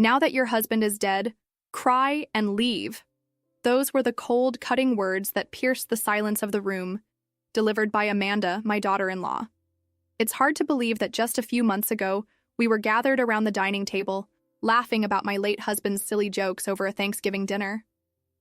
Now that your husband is dead, cry and leave. Those were the cold, cutting words that pierced the silence of the room, delivered by Amanda, my daughter-in-law. It's hard to believe that just a few months ago, we were gathered around the dining table, laughing about my late husband's silly jokes over a Thanksgiving dinner.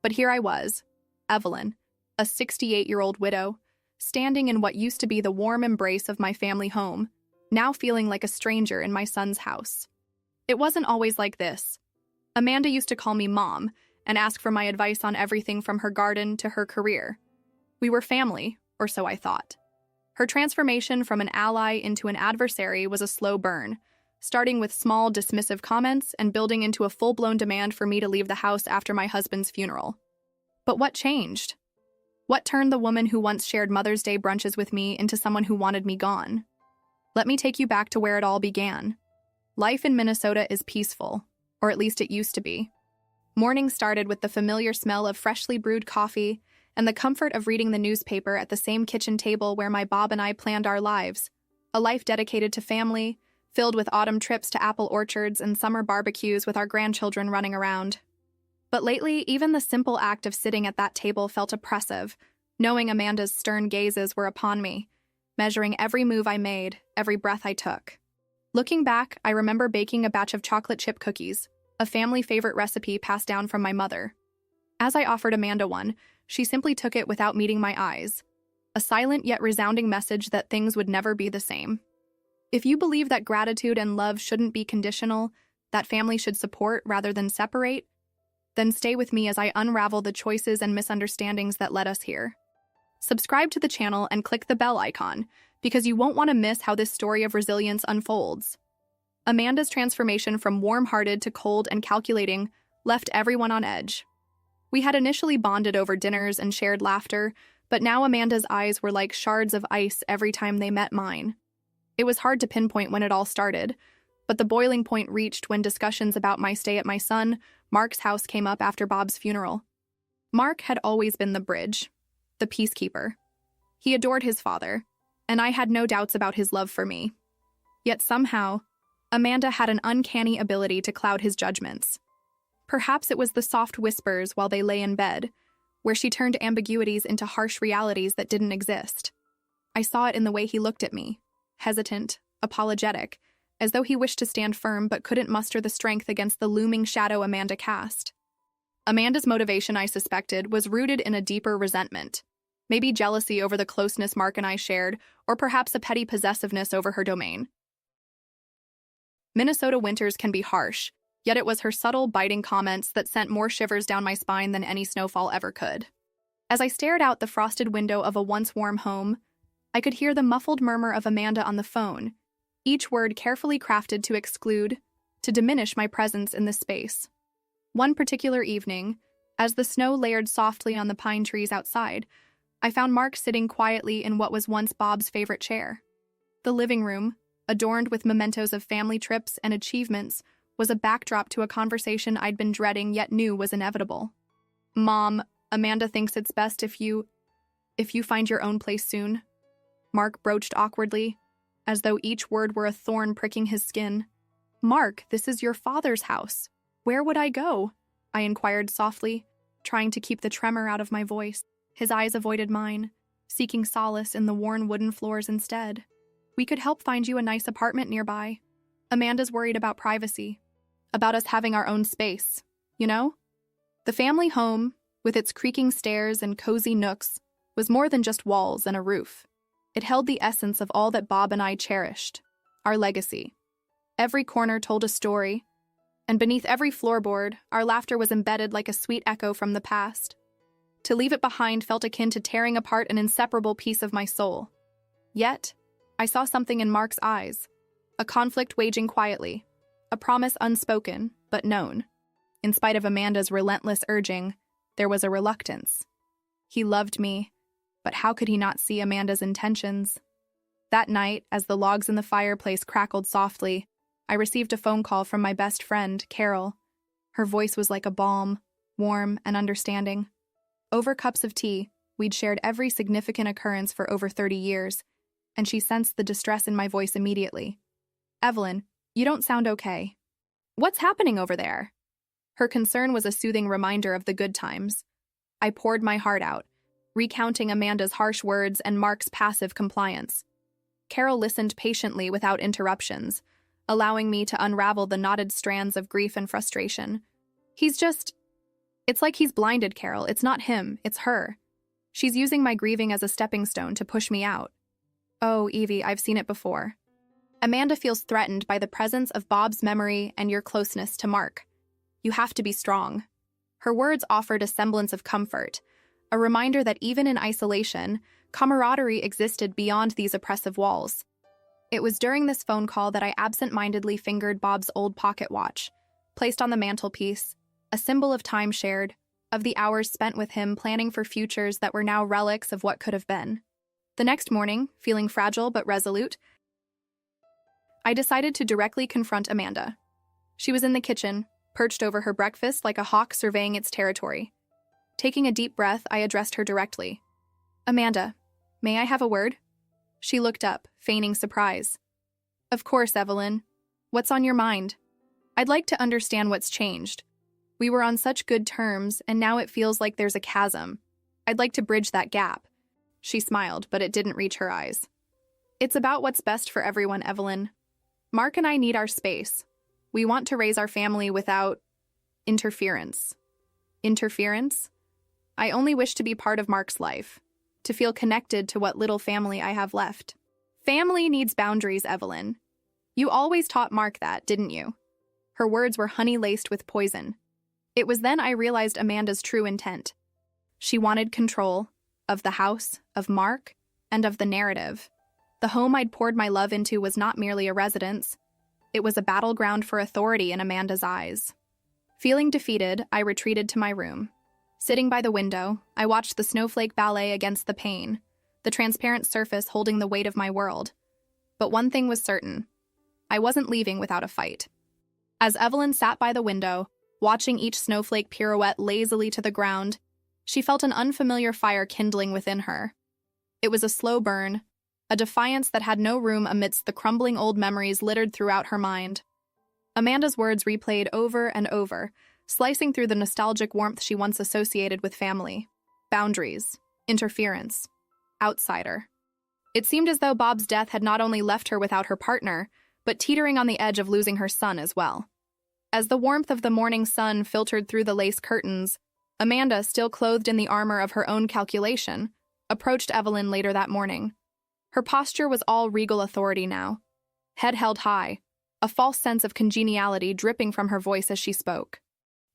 But here I was, Evelyn, a 68-year-old widow, standing in what used to be the warm embrace of my family home, now feeling like a stranger in my son's house. It wasn't always like this. Amanda used to call me Mom and ask for my advice on everything from her garden to her career. We were family, or so I thought. Her transformation from an ally into an adversary was a slow burn, starting with small, dismissive comments and building into a full-blown demand for me to leave the house after my husband's funeral. But what changed? What turned the woman who once shared Mother's Day brunches with me into someone who wanted me gone? Let me take you back to where it all began. Life in Minnesota is peaceful, or at least it used to be. Mornings started with the familiar smell of freshly brewed coffee and the comfort of reading the newspaper at the same kitchen table where my Bob and I planned our lives, a life dedicated to family, filled with autumn trips to apple orchards and summer barbecues with our grandchildren running around. But lately, even the simple act of sitting at that table felt oppressive, knowing Amanda's stern gazes were upon me, measuring every move I made, every breath I took. Looking back, I remember baking a batch of chocolate chip cookies, a family favorite recipe passed down from my mother. As I offered Amanda one, she simply took it without meeting my eyes, a silent yet resounding message that things would never be the same. If you believe that gratitude and love shouldn't be conditional, that family should support rather than separate, then stay with me as I unravel the choices and misunderstandings that led us here. Subscribe to the channel and click the bell icon, because you won't want to miss how this story of resilience unfolds. Amanda's transformation from warm-hearted to cold and calculating left everyone on edge. We had initially bonded over dinners and shared laughter, but now Amanda's eyes were like shards of ice every time they met mine. It was hard to pinpoint when it all started, but the boiling point reached when discussions about my stay at my son, Mark's house came up after Bob's funeral. Mark had always been the bridge, the peacekeeper. He adored his father, and I had no doubts about his love for me. Yet somehow, Amanda had an uncanny ability to cloud his judgments. Perhaps it was the soft whispers while they lay in bed, where she turned ambiguities into harsh realities that didn't exist. I saw it in the way he looked at me, hesitant, apologetic, as though he wished to stand firm but couldn't muster the strength against the looming shadow Amanda cast. Amanda's motivation, I suspected, was rooted in a deeper resentment. Maybe jealousy over the closeness Mark and I shared, or perhaps a petty possessiveness over her domain. Minnesota winters can be harsh, yet it was her subtle, biting comments that sent more shivers down my spine than any snowfall ever could. As I stared out the frosted window of a once warm home, I could hear the muffled murmur of Amanda on the phone, each word carefully crafted to exclude, to diminish my presence in this space. One particular evening, as the snow layered softly on the pine trees outside, I found Mark sitting quietly in what was once Bob's favorite chair. The living room, adorned with mementos of family trips and achievements, was a backdrop to a conversation I'd been dreading yet knew was inevitable. "Mom, Amanda thinks it's best if you find your own place soon," Mark broached awkwardly, as though each word were a thorn pricking his skin. "Mark, this is your father's house. Where would I go?" I inquired softly, trying to keep the tremor out of my voice. His eyes avoided mine, seeking solace in the worn wooden floors instead. "We could help find you a nice apartment nearby. Amanda's worried about privacy, about us having our own space, you know?" The family home, with its creaking stairs and cozy nooks, was more than just walls and a roof. It held the essence of all that Bob and I cherished, our legacy. Every corner told a story, and beneath every floorboard, our laughter was embedded like a sweet echo from the past. To leave it behind felt akin to tearing apart an inseparable piece of my soul. Yet, I saw something in Mark's eyes, a conflict waging quietly, a promise unspoken, but known. In spite of Amanda's relentless urging, there was a reluctance. He loved me, but how could he not see Amanda's intentions? That night, as the logs in the fireplace crackled softly, I received a phone call from my best friend, Carol. Her voice was like a balm, warm and understanding. Over cups of tea, we'd shared every significant occurrence for over 30 years, and she sensed the distress in my voice immediately. "Evelyn, you don't sound okay." What's happening over there? Her concern was a soothing reminder of the good times. I poured my heart out, recounting Amanda's harsh words and Mark's passive compliance. Carol listened patiently without interruptions, allowing me to unravel the knotted strands of grief and frustration. It's like he's blinded, Carol. It's not him, it's her. She's using my grieving as a stepping stone to push me out. Oh, Evie, I've seen it before. Amanda feels threatened by the presence of Bob's memory and your closeness to Mark. You have to be strong. Her words offered a semblance of comfort, a reminder that even in isolation, camaraderie existed beyond these oppressive walls. It was during this phone call that I absent-mindedly fingered Bob's old pocket watch, placed on the mantelpiece, a symbol of time shared, of the hours spent with him planning for futures that were now relics of what could have been. The next morning, feeling fragile but resolute, I decided to directly confront Amanda. She was in the kitchen, perched over her breakfast like a hawk surveying its territory. Taking a deep breath, I addressed her directly. Amanda, may I have a word? She looked up, feigning surprise. Of course, Evelyn. What's on your mind? I'd like to understand what's changed. We were on such good terms, and now it feels like there's a chasm. I'd like to bridge that gap. She smiled, but it didn't reach her eyes. It's about what's best for everyone, Evelyn. Mark and I need our space. We want to raise our family without interference. Interference? I only wish to be part of Mark's life, to feel connected to what little family I have left. Family needs boundaries, Evelyn. You always taught Mark that, didn't you? Her words were honey-laced with poison. It was then I realized Amanda's true intent. She wanted control of the house, of Mark, and of the narrative. The home I'd poured my love into was not merely a residence. It was a battleground for authority in Amanda's eyes. Feeling defeated, I retreated to my room. Sitting by the window, I watched the snowflake ballet against the pane, the transparent surface holding the weight of my world. But one thing was certain. I wasn't leaving without a fight. As Evelyn sat by the window, watching each snowflake pirouette lazily to the ground, she felt an unfamiliar fire kindling within her. It was a slow burn, a defiance that had no room amidst the crumbling old memories littered throughout her mind. Amanda's words replayed over and over, slicing through the nostalgic warmth she once associated with family. Boundaries, interference, outsider. It seemed as though Bob's death had not only left her without her partner, but teetering on the edge of losing her son as well. As the warmth of the morning sun filtered through the lace curtains, Amanda, still clothed in the armor of her own calculation, approached Evelyn later that morning. Her posture was all regal authority now. Head held high, a false sense of congeniality dripping from her voice as she spoke.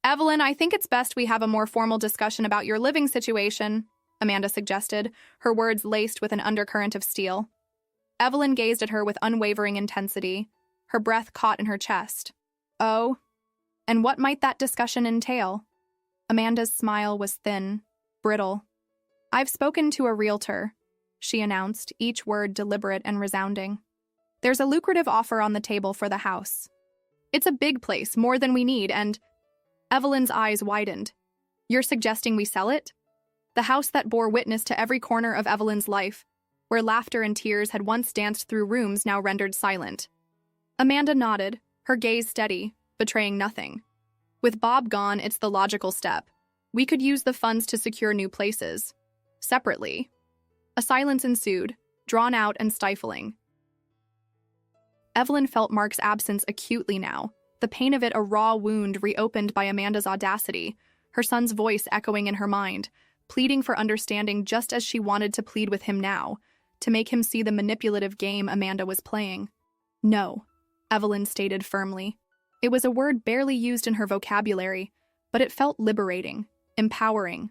Evelyn, I think it's best we have a more formal discussion about your living situation, Amanda suggested, her words laced with an undercurrent of steel. Evelyn gazed at her with unwavering intensity, her breath caught in her chest. Oh, and what might that discussion entail? Amanda's smile was thin, brittle. I've spoken to a realtor, she announced, each word deliberate and resounding. There's a lucrative offer on the table for the house. It's a big place, more than we need, and... Evelyn's eyes widened. You're suggesting we sell it? The house that bore witness to every corner of Evelyn's life, where laughter and tears had once danced through rooms now rendered silent. Amanda nodded, her gaze steady, betraying nothing. With Bob gone, it's the logical step. We could use the funds to secure new places. Separately. A silence ensued, drawn out and stifling. Evelyn felt Mark's absence acutely now, the pain of it a raw wound reopened by Amanda's audacity, her son's voice echoing in her mind, pleading for understanding just as she wanted to plead with him now, to make him see the manipulative game Amanda was playing. No, Evelyn stated firmly. It was a word barely used in her vocabulary, but it felt liberating, empowering.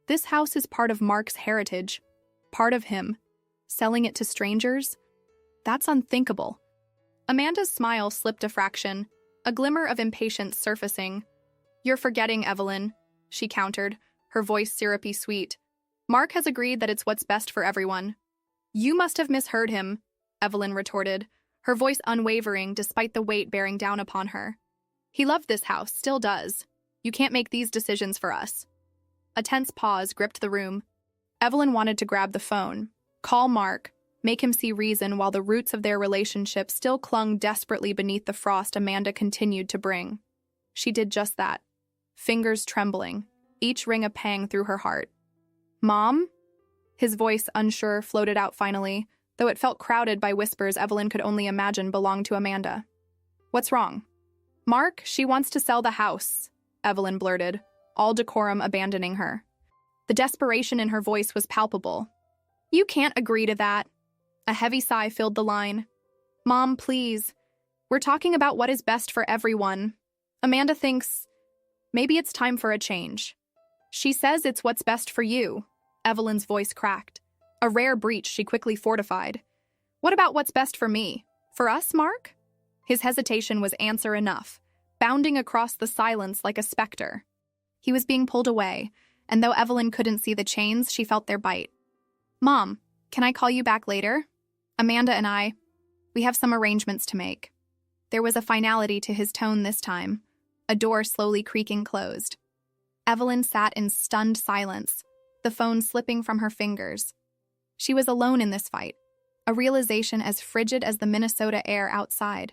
This house is part of Mark's heritage, part of him. Selling it to strangers? That's unthinkable. Amanda's smile slipped a fraction, a glimmer of impatience surfacing. You're forgetting, Evelyn, she countered, her voice syrupy sweet. Mark has agreed that it's what's best for everyone. You must have misheard him, Evelyn retorted, her voice unwavering despite the weight bearing down upon her. He loved this house, still does. You can't make these decisions for us. A tense pause gripped the room. Evelyn wanted to grab the phone, call Mark, make him see reason while the roots of their relationship still clung desperately beneath the frost Amanda continued to bring. She did just that, fingers trembling, each ring a pang through her heart. "Mom?" His voice, unsure, floated out finally, though it felt crowded by whispers Evelyn could only imagine belonged to Amanda. "What's wrong?" "Mark, she wants to sell the house," Evelyn blurted, all decorum abandoning her. The desperation in her voice was palpable. "You can't agree to that." A heavy sigh filled the line. "Mom, please. We're talking about what is best for everyone. Amanda thinks maybe it's time for a change. She says it's what's best for you." Evelyn's voice cracked. A rare breach she quickly fortified. "What about what's best for me? For us, Mark?" His hesitation was answer enough, bounding across the silence like a specter. He was being pulled away, and though Evelyn couldn't see the chains, she felt their bite. "Mom, can I call you back later? Amanda and we have some arrangements to make." There was a finality to his tone this time, a door slowly creaking closed. Evelyn sat in stunned silence, the phone slipping from her fingers. She was alone in this fight, a realization as frigid as the Minnesota air outside.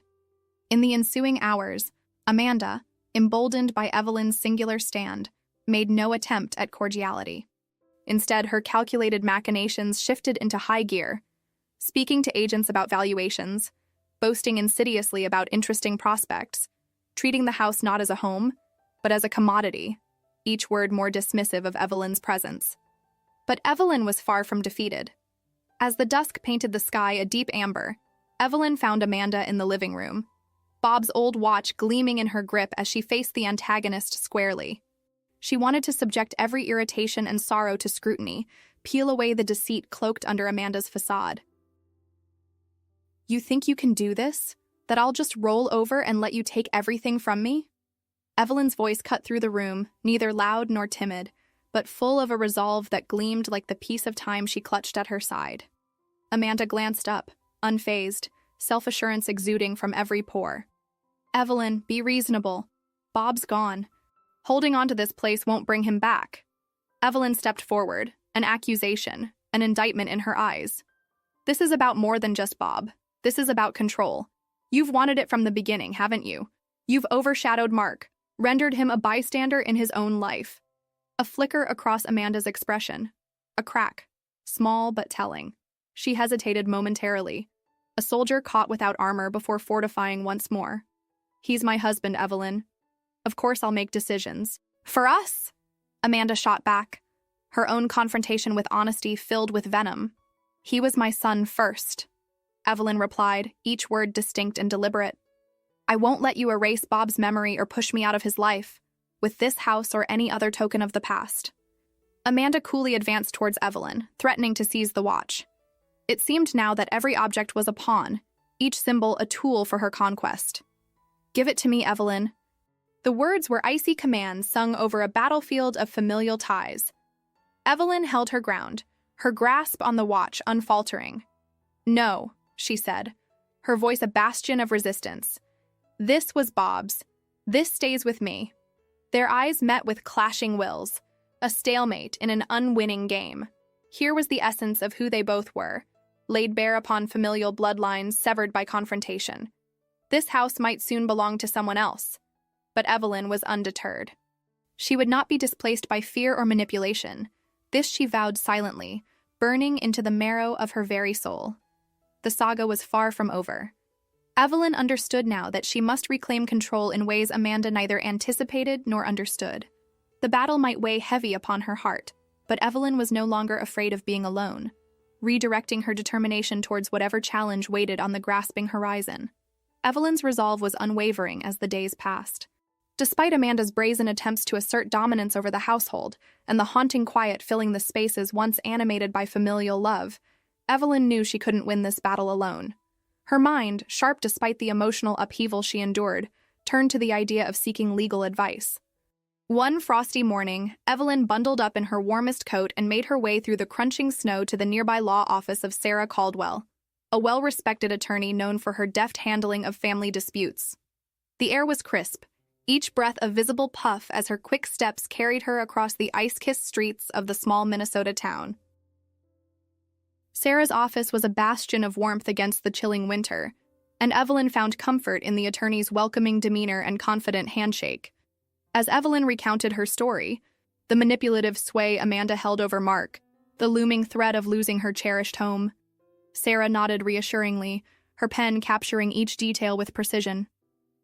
In the ensuing hours, Amanda, emboldened by Evelyn's singular stand, made no attempt at cordiality. Instead, her calculated machinations shifted into high gear, speaking to agents about valuations, boasting insidiously about interesting prospects, treating the house not as a home, but as a commodity, each word more dismissive of Evelyn's presence. But Evelyn was far from defeated. As the dusk painted the sky a deep amber, Evelyn found Amanda in the living room, Bob's old watch gleaming in her grip as she faced the antagonist squarely. She wanted to subject every irritation and sorrow to scrutiny, peel away the deceit cloaked under Amanda's facade. "You think you can do this? That I'll just roll over and let you take everything from me?" Evelyn's voice cut through the room, neither loud nor timid, but full of a resolve that gleamed like the piece of time she clutched at her side. Amanda glanced up, unfazed, self-assurance exuding from every pore. "Evelyn, be reasonable. Bob's gone. Holding on to this place won't bring him back." Evelyn stepped forward, an accusation, an indictment in her eyes. "This is about more than just Bob. This is about control. You've wanted it from the beginning, haven't you? You've overshadowed Mark, rendered him a bystander in his own life." A flicker across Amanda's expression. A crack, small but telling. She hesitated momentarily, a soldier caught without armor before fortifying once more. "He's my husband, Evelyn. Of course I'll make decisions." "For us?" Amanda shot back, her own confrontation with honesty filled with venom. "He was my son first," Evelyn replied, each word distinct and deliberate. "I won't let you erase Bob's memory or push me out of his life, with this house or any other token of the past." Amanda coolly advanced towards Evelyn, threatening to seize the watch. It seemed now that every object was a pawn, each symbol a tool for her conquest. "Give it to me, Evelyn." The words were icy commands sung over a battlefield of familial ties. Evelyn held her ground, her grasp on the watch unfaltering. "No," she said, her voice a bastion of resistance. "This was Bob's. This stays with me." Their eyes met with clashing wills, a stalemate in an unwinning game. Here was the essence of who they both were, laid bare upon familial bloodlines severed by confrontation. This house might soon belong to someone else, but Evelyn was undeterred. She would not be displaced by fear or manipulation. This she vowed silently, burning into the marrow of her very soul. The saga was far from over. Evelyn understood now that she must reclaim control in ways Amanda neither anticipated nor understood. The battle might weigh heavy upon her heart, but Evelyn was no longer afraid of being alone, redirecting her determination towards whatever challenge waited on the grasping horizon. Evelyn's resolve was unwavering as the days passed. Despite Amanda's brazen attempts to assert dominance over the household and the haunting quiet filling the spaces once animated by familial love, Evelyn knew she couldn't win this battle alone. Her mind, sharp despite the emotional upheaval she endured, turned to the idea of seeking legal advice. One frosty morning, Evelyn bundled up in her warmest coat and made her way through the crunching snow to the nearby law office of Sarah Caldwell, a well-respected attorney known for her deft handling of family disputes. The air was crisp, each breath a visible puff as her quick steps carried her across the ice-kissed streets of the small Minnesota town. Sarah's office was a bastion of warmth against the chilling winter, and Evelyn found comfort in the attorney's welcoming demeanor and confident handshake. As Evelyn recounted her story, the manipulative sway Amanda held over Mark, the looming threat of losing her cherished home, Sarah nodded reassuringly, her pen capturing each detail with precision.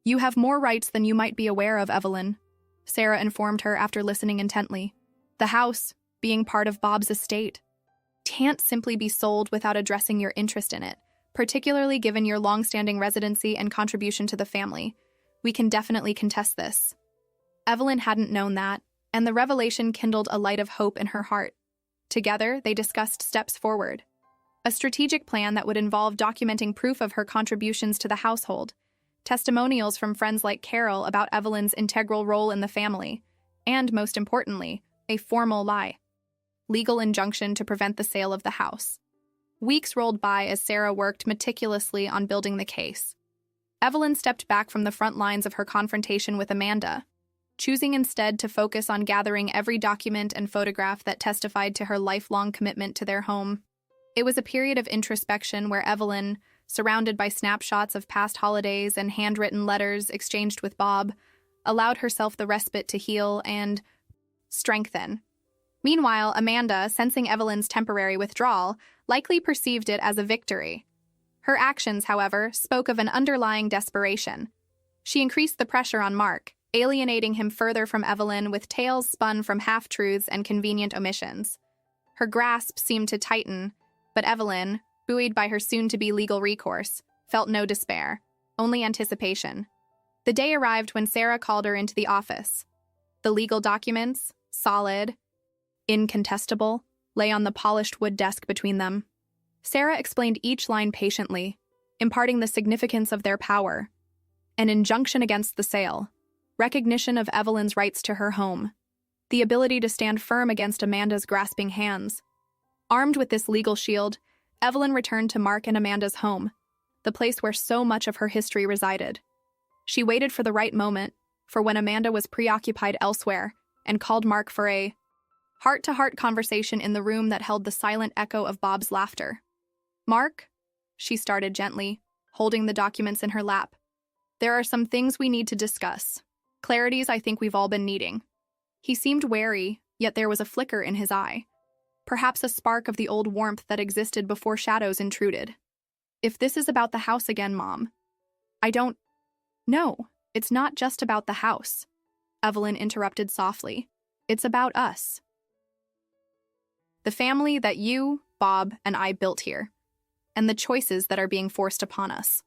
"You have more rights than you might be aware of, Evelyn," Sarah informed her after listening intently. "The house, being part of Bob's estate, can't simply be sold without addressing your interest in it, particularly given your long-standing residency and contribution to the family. We can definitely contest this." Evelyn hadn't known that, and the revelation kindled a light of hope in her heart. Together, they discussed steps forward. A strategic plan that would involve documenting proof of her contributions to the household, testimonials from friends like Carol about Evelyn's integral role in the family, and, most importantly, a formal legal injunction to prevent the sale of the house. Weeks rolled by as Sarah worked meticulously on building the case. Evelyn stepped back from the front lines of her confrontation with Amanda, choosing instead to focus on gathering every document and photograph that testified to her lifelong commitment to their home. It was a period of introspection where Evelyn, surrounded by snapshots of past holidays and handwritten letters exchanged with Bob, allowed herself the respite to heal and strengthen. Meanwhile, Amanda, sensing Evelyn's temporary withdrawal, likely perceived it as a victory. Her actions, however, spoke of an underlying desperation. She increased the pressure on Mark, alienating him further from Evelyn with tales spun from half-truths and convenient omissions. Her grasp seemed to tighten, but Evelyn, buoyed by her soon-to-be legal recourse, felt no despair, only anticipation. The day arrived when Sarah called her into the office. The legal documents, solid, incontestable, lay on the polished wood desk between them. Sarah explained each line patiently, imparting the significance of their power. An injunction against the sale, recognition of Evelyn's rights to her home, the ability to stand firm against Amanda's grasping hands. Armed with this legal shield, Evelyn returned to Mark and Amanda's home, the place where so much of her history resided. She waited for the right moment, for when Amanda was preoccupied elsewhere, and called Mark for a heart-to-heart conversation in the room that held the silent echo of Bob's laughter. "Mark," she started gently, holding the documents in her lap, "there are some things we need to discuss. Clarities I think we've all been needing." He seemed wary, yet there was a flicker in his eye. Perhaps a spark of the old warmth that existed before shadows intruded. "If this is about the house again, Mom, I don't..." "No, it's not just about the house," Evelyn interrupted softly. "It's about us. The family that you, Bob, and I built here, and the choices that are being forced upon us."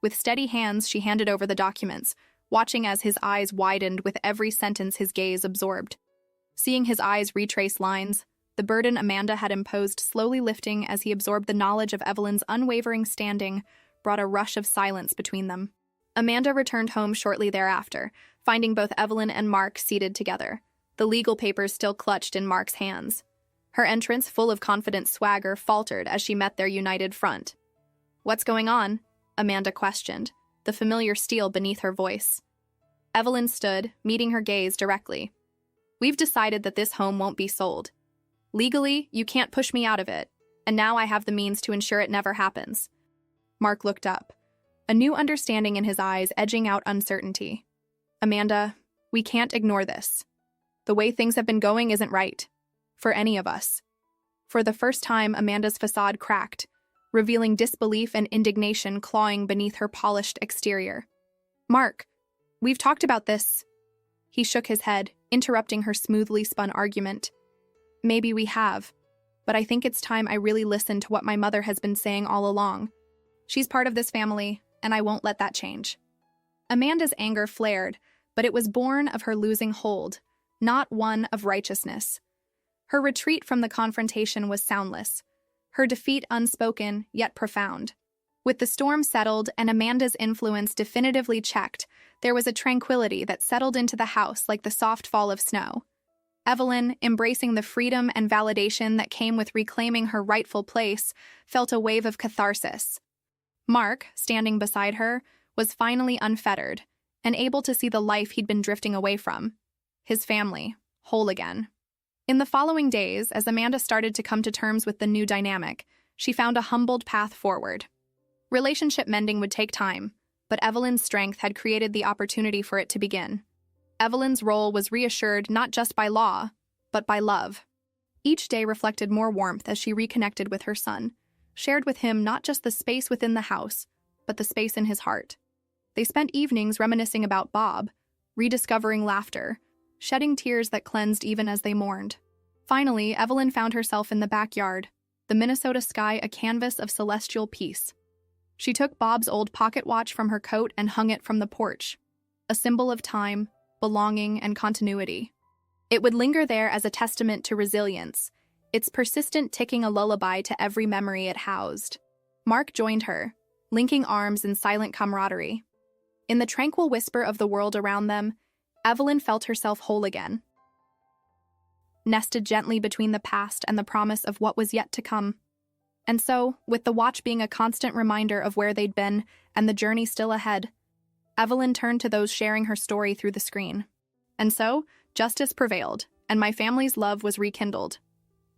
With steady hands, she handed over the documents, watching as his eyes widened with every sentence his gaze absorbed. Seeing his eyes retrace lines, the burden Amanda had imposed slowly lifting as he absorbed the knowledge of Evelyn's unwavering standing brought a rush of silence between them. Amanda returned home shortly thereafter, finding both Evelyn and Mark seated together, the legal papers still clutched in Mark's hands. Her entrance, full of confident swagger, faltered as she met their united front. "What's going on?" Amanda questioned, the familiar steel beneath her voice. Evelyn stood, meeting her gaze directly. "We've decided that this home won't be sold. Legally, you can't push me out of it, and now I have the means to ensure it never happens." Mark looked up, a new understanding in his eyes edging out uncertainty. "Amanda, we can't ignore this. The way things have been going isn't right. For any of us." For the first time, Amanda's facade cracked, revealing disbelief and indignation clawing beneath her polished exterior. "Mark, we've talked about this." He shook his head, interrupting her smoothly spun argument. "Maybe we have, but I think it's time I really listen to what my mother has been saying all along. She's part of this family, and I won't let that change." Amanda's anger flared, but it was born of her losing hold, not one of righteousness. Her retreat from the confrontation was soundless, her defeat unspoken yet profound. With the storm settled and Amanda's influence definitively checked, there was a tranquility that settled into the house like the soft fall of snow. Evelyn, embracing the freedom and validation that came with reclaiming her rightful place, felt a wave of catharsis. Mark, standing beside her, was finally unfettered and able to see the life he'd been drifting away from. His family, whole again. In the following days, as Amanda started to come to terms with the new dynamic, she found a humbled path forward. Relationship mending would take time, but Evelyn's strength had created the opportunity for it to begin. Evelyn's role was reassured not just by law, but by love. Each day reflected more warmth as she reconnected with her son, shared with him not just the space within the house, but the space in his heart. They spent evenings reminiscing about Bob, rediscovering laughter, shedding tears that cleansed even as they mourned. Finally, Evelyn found herself in the backyard, the Minnesota sky a canvas of celestial peace. She took Bob's old pocket watch from her coat and hung it from the porch, a symbol of time, belonging, and continuity. It would linger there as a testament to resilience, its persistent ticking a lullaby to every memory it housed. Mark joined her, linking arms in silent camaraderie. In the tranquil whisper of the world around them, Evelyn felt herself whole again, nested gently between the past and the promise of what was yet to come. And so, with the watch being a constant reminder of where they'd been and the journey still ahead, Evelyn turned to those sharing her story through the screen. And so, justice prevailed, and my family's love was rekindled.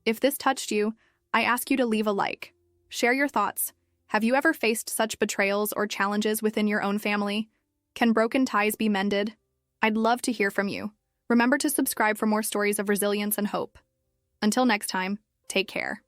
If this touched you, I ask you to leave a like. Share your thoughts. Have you ever faced such betrayals or challenges within your own family? Can broken ties be mended? I'd love to hear from you. Remember to subscribe for more stories of resilience and hope. Until next time, take care.